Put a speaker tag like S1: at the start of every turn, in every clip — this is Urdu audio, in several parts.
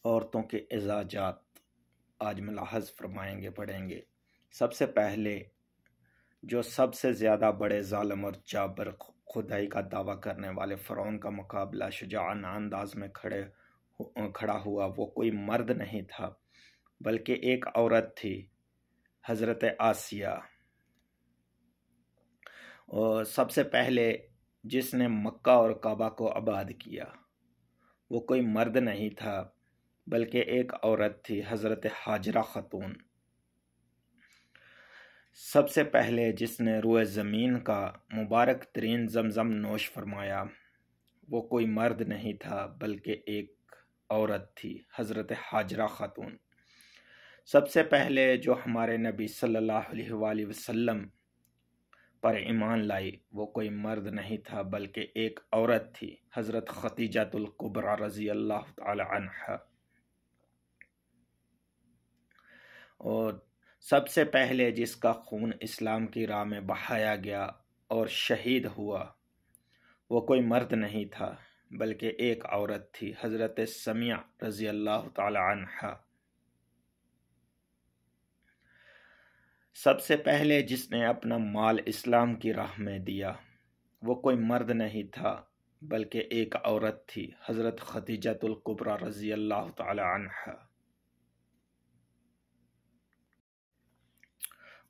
S1: عورتوں کے اعزازات آج ملاحظ فرمائیں گے، پڑھیں گے۔ سب سے پہلے جو سب سے زیادہ بڑے ظالم اور جابر خدائی کا دعویٰ کرنے والے فرعون کا مقابلہ شجاعانہ انداز میں کھڑا ہوا، وہ کوئی مرد نہیں تھا بلکہ ایک عورت تھی، حضرت آسیہ۔ اور سب سے پہلے جس نے مکہ اور کعبہ کو آباد کیا وہ کوئی مرد نہیں تھا بلکہ ایک عورت تھی، حضرت ہاجرہ خاتون۔ سب سے پہلے جس نے روئے زمین کا مبارک ترین زمزم نوش فرمایا وہ کوئی مرد نہیں تھا بلکہ ایک عورت تھی، حضرت ہاجرہ خاتون۔ سب سے پہلے جو ہمارے نبی صلی اللہ علیہ وآلہ وسلم پر ایمان لائی وہ کوئی مرد نہیں تھا بلکہ ایک عورت تھی، حضرت خدیجہ الکبریٰ رضی اللہ تعالی عنہا۔ اور سب سے پہلے جس کا خون اسلام کی راہ میں بہایا گیا اور شہید ہوا وہ کوئی مرد نہیں تھا بلکہ ایک عورت تھی، حضرت سمیہ رضی اللہ تعالی عنہا۔ سب سے پہلے جس نے اپنا مال اسلام کی راہ میں دیا وہ کوئی مرد نہیں تھا بلکہ ایک عورت تھی، حضرت خدیجہ الکبریٰ رضی اللہ تعالی عنہا۔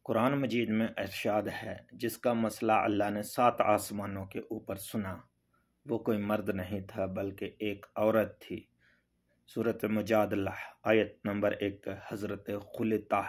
S1: قرآن مجید میں ارشاد ہے جس کا مسئلہ اللہ نے 7 آسمانوں کے اوپر سنا وہ کوئی مرد نہیں تھا بلکہ ایک عورت تھی، سورۃ مجادلہ آیت نمبر 1، حضرت خلطہ